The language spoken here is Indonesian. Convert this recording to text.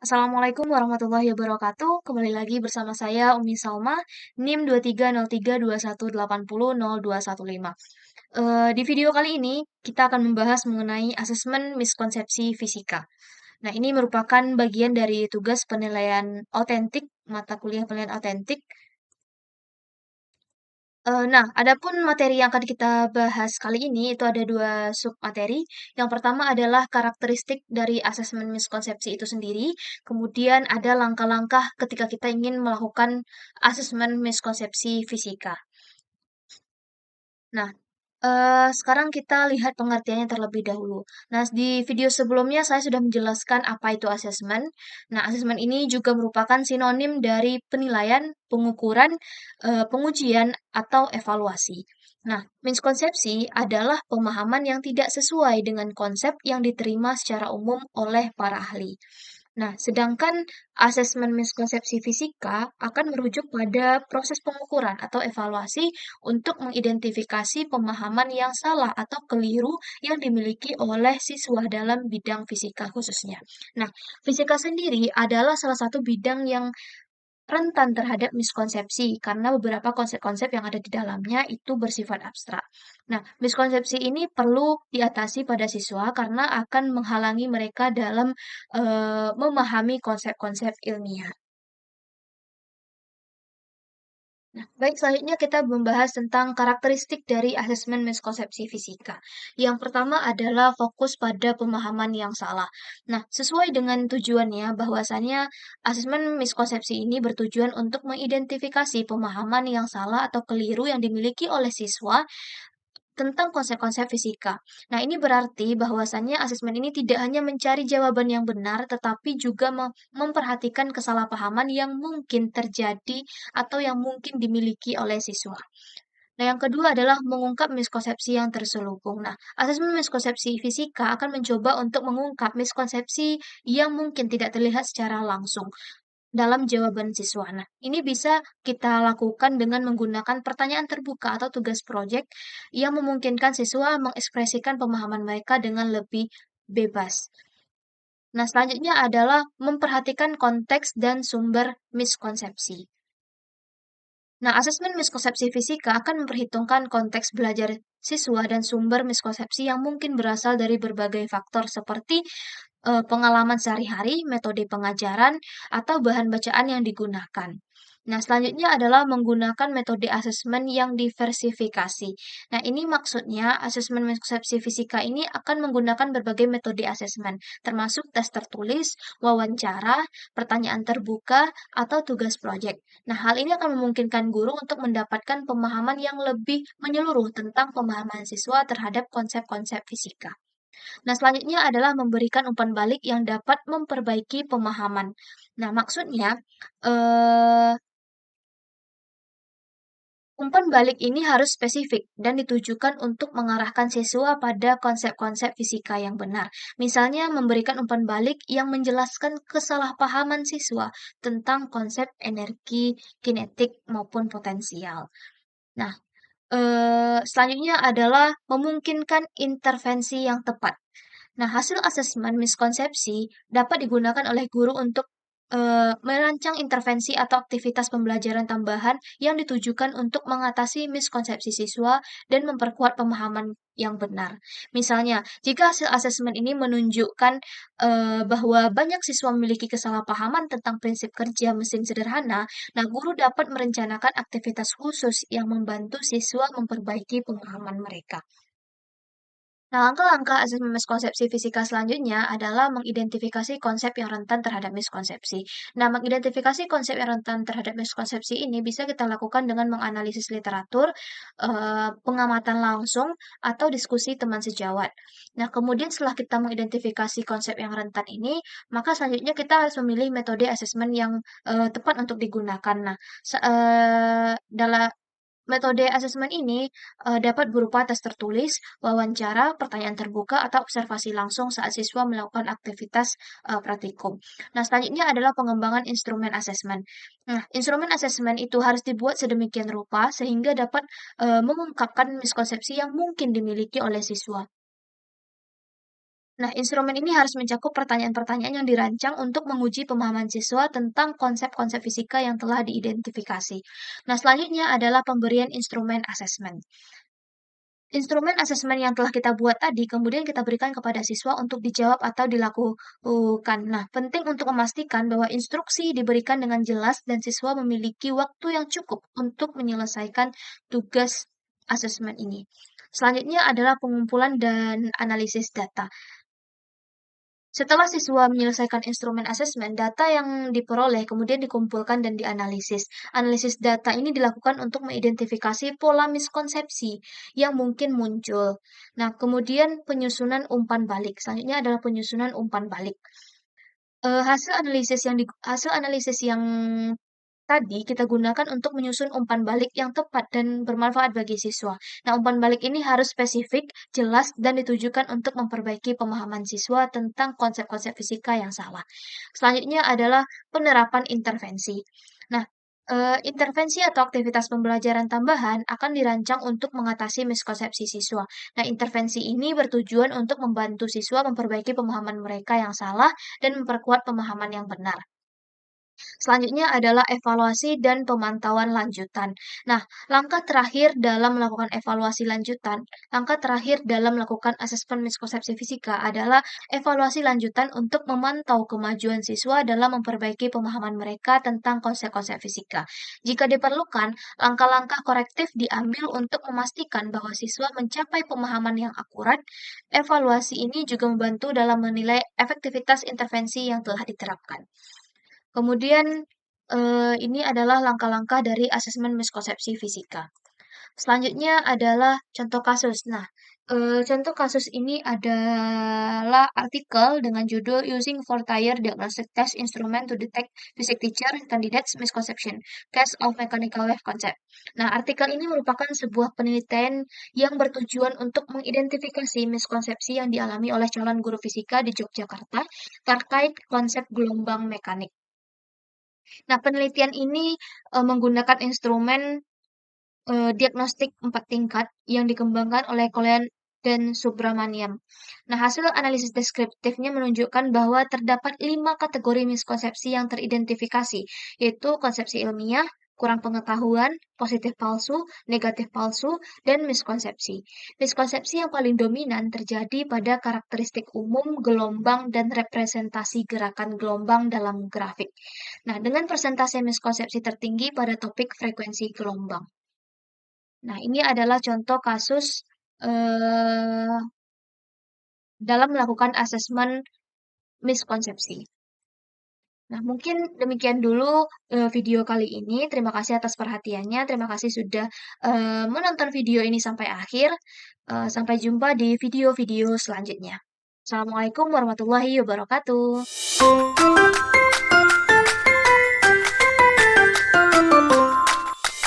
Assalamualaikum warahmatullahi wabarakatuh. Kembali lagi bersama saya Umi Salma, NIM 230321800215. Di video kali ini kita akan membahas mengenai asesmen miskonsepsi fisika. Nah, ini merupakan bagian dari tugas penilaian autentik, mata kuliah penilaian autentik. Nah, adapun materi yang akan kita bahas kali ini itu ada 2 submateri. Yang pertama adalah karakteristik dari asesmen miskonsepsi itu sendiri, kemudian ada langkah-langkah ketika kita ingin melakukan asesmen miskonsepsi fisika. Nah, sekarang kita lihat pengertiannya terlebih dahulu. Nah, di video sebelumnya saya sudah menjelaskan apa itu asesmen. Nah, asesmen ini juga merupakan sinonim dari penilaian, pengukuran, pengujian, atau evaluasi. Nah, miskonsepsi adalah pemahaman yang tidak sesuai dengan konsep yang diterima secara umum oleh para ahli. Nah, sedangkan asesmen miskonsepsi fisika akan merujuk pada proses pengukuran atau evaluasi untuk mengidentifikasi pemahaman yang salah atau keliru yang dimiliki oleh siswa dalam bidang fisika khususnya. Nah, fisika sendiri adalah salah satu bidang yang rentan terhadap miskonsepsi karena beberapa konsep-konsep yang ada di dalamnya itu bersifat abstrak. Nah, miskonsepsi ini perlu diatasi pada siswa karena akan menghalangi mereka dalam memahami konsep-konsep ilmiah. Nah, baik selanjutnya kita membahas tentang karakteristik dari asesmen miskonsepsi fisika. Yang pertama adalah fokus pada pemahaman yang salah. Nah, sesuai dengan tujuannya, bahwasannya asesmen miskonsepsi ini bertujuan untuk mengidentifikasi pemahaman yang salah atau keliru yang dimiliki oleh siswa tentang konsep-konsep fisika. Nah, ini berarti bahwasannya asesmen ini tidak hanya mencari jawaban yang benar, tetapi juga memperhatikan kesalahpahaman yang mungkin terjadi atau yang mungkin dimiliki oleh siswa. Nah, yang kedua adalah mengungkap miskonsepsi yang terselubung. Nah, asesmen miskonsepsi fisika akan mencoba untuk mengungkap miskonsepsi yang mungkin tidak terlihat secara langsung dalam jawaban siswa. Nah, ini bisa kita lakukan dengan menggunakan pertanyaan terbuka atau tugas proyek yang memungkinkan siswa mengekspresikan pemahaman mereka dengan lebih bebas. Nah, selanjutnya adalah memperhatikan konteks dan sumber miskonsepsi. Nah, asesmen miskonsepsi fisika akan memperhitungkan konteks belajar siswa dan sumber miskonsepsi yang mungkin berasal dari berbagai faktor seperti pengalaman sehari-hari, metode pengajaran, atau bahan bacaan yang digunakan. Nah, selanjutnya adalah menggunakan metode asesmen yang diversifikasi. Nah, ini maksudnya asesmen miskonsepsi fisika ini akan menggunakan berbagai metode asesmen, termasuk tes tertulis, wawancara, pertanyaan terbuka, atau tugas proyek. Nah, hal ini akan memungkinkan guru untuk mendapatkan pemahaman yang lebih menyeluruh tentang pemahaman siswa terhadap konsep-konsep fisika. Nah, selanjutnya adalah memberikan umpan balik yang dapat memperbaiki pemahaman. Nah, maksudnya, eee, umpan balik ini harus spesifik dan ditujukan untuk mengarahkan siswa pada konsep-konsep fisika yang benar. Misalnya, memberikan umpan balik yang menjelaskan kesalahpahaman siswa tentang konsep energi, kinetik, maupun potensial. Nah, selanjutnya adalah memungkinkan intervensi yang tepat. Nah, hasil asesmen miskonsepsi dapat digunakan oleh guru untuk merancang intervensi atau aktivitas pembelajaran tambahan yang ditujukan untuk mengatasi miskonsepsi siswa dan memperkuat pemahaman yang benar. Misalnya, jika hasil asesmen ini menunjukkan bahwa banyak siswa memiliki kesalahpahaman tentang prinsip kerja mesin sederhana, nah guru dapat merencanakan aktivitas khusus yang membantu siswa memperbaiki pemahaman mereka. Nah, langkah-langkah asesmen miskonsepsi fisika selanjutnya adalah mengidentifikasi konsep yang rentan terhadap miskonsepsi. Nah, mengidentifikasi konsep yang rentan terhadap miskonsepsi ini bisa kita lakukan dengan menganalisis literatur, pengamatan langsung, atau diskusi teman sejawat. Nah, kemudian setelah kita mengidentifikasi konsep yang rentan ini, maka selanjutnya kita harus memilih metode asesmen yang tepat untuk digunakan. Nah, dalam metode asesmen ini dapat berupa tes tertulis, wawancara, pertanyaan terbuka, atau observasi langsung saat siswa melakukan aktivitas praktikum. Nah, selanjutnya adalah pengembangan instrumen asesmen. Nah, instrumen asesmen itu harus dibuat sedemikian rupa sehingga dapat mengungkapkan miskonsepsi yang mungkin dimiliki oleh siswa. Nah, instrumen ini harus mencakup pertanyaan-pertanyaan yang dirancang untuk menguji pemahaman siswa tentang konsep-konsep fisika yang telah diidentifikasi. Nah, selanjutnya adalah pemberian instrumen asesmen. Instrumen asesmen yang telah kita buat tadi, kemudian kita berikan kepada siswa untuk dijawab atau dilakukan. Nah, penting untuk memastikan bahwa instruksi diberikan dengan jelas dan siswa memiliki waktu yang cukup untuk menyelesaikan tugas asesmen ini. Selanjutnya adalah pengumpulan dan analisis data. Setelah siswa menyelesaikan instrumen asesmen, data yang diperoleh kemudian dikumpulkan dan dianalisis. Analisis data ini dilakukan untuk mengidentifikasi pola miskonsepsi yang mungkin muncul. Nah, kemudian penyusunan umpan balik. Selanjutnya adalah penyusunan umpan balik. Hasil analisis yang tadi kita gunakan untuk menyusun umpan balik yang tepat dan bermanfaat bagi siswa. Nah, umpan balik ini harus spesifik, jelas, dan ditujukan untuk memperbaiki pemahaman siswa tentang konsep-konsep fisika yang salah. Selanjutnya adalah penerapan intervensi. Nah, intervensi atau aktivitas pembelajaran tambahan akan dirancang untuk mengatasi miskonsepsi siswa. Nah, intervensi ini bertujuan untuk membantu siswa memperbaiki pemahaman mereka yang salah dan memperkuat pemahaman yang benar. Selanjutnya adalah evaluasi dan pemantauan lanjutan. Nah, langkah terakhir dalam melakukan asesmen miskonsepsi fisika adalah evaluasi lanjutan untuk memantau kemajuan siswa dalam memperbaiki pemahaman mereka tentang konsep-konsep fisika. Jika diperlukan, langkah-langkah korektif diambil untuk memastikan bahwa siswa mencapai pemahaman yang akurat. Evaluasi ini juga membantu dalam menilai efektivitas intervensi yang telah diterapkan. Kemudian, ini adalah langkah-langkah dari asesmen miskonsepsi fisika. Selanjutnya adalah contoh kasus. Nah, contoh kasus ini adalah artikel dengan judul Using Four-Tier Diagnostic Test Instrument to Detect Physics Teacher Candidates Misconception, Case of Mechanical Wave Concept. Nah, artikel ini merupakan sebuah penelitian yang bertujuan untuk mengidentifikasi miskonsepsi yang dialami oleh calon guru fisika di Yogyakarta terkait konsep gelombang mekanik. Nah, penelitian ini, menggunakan instrumen, diagnostik 4 tingkat yang dikembangkan oleh Kolen dan Subramaniam. Nah, hasil analisis deskriptifnya menunjukkan bahwa terdapat 5 kategori miskonsepsi yang teridentifikasi, yaitu konsepsi ilmiah, kurang pengetahuan, positif palsu, negatif palsu, dan miskonsepsi. Miskonsepsi yang paling dominan terjadi pada karakteristik umum, gelombang, dan representasi gerakan gelombang dalam grafik. Nah, dengan persentase miskonsepsi tertinggi pada topik frekuensi gelombang. Nah, ini adalah contoh kasus eh, dalam melakukan asesmen miskonsepsi. Nah, mungkin demikian dulu video kali ini. Terima kasih atas perhatiannya. Terima kasih sudah menonton video ini sampai akhir. Sampai jumpa di video-video selanjutnya. Assalamualaikum warahmatullahi wabarakatuh.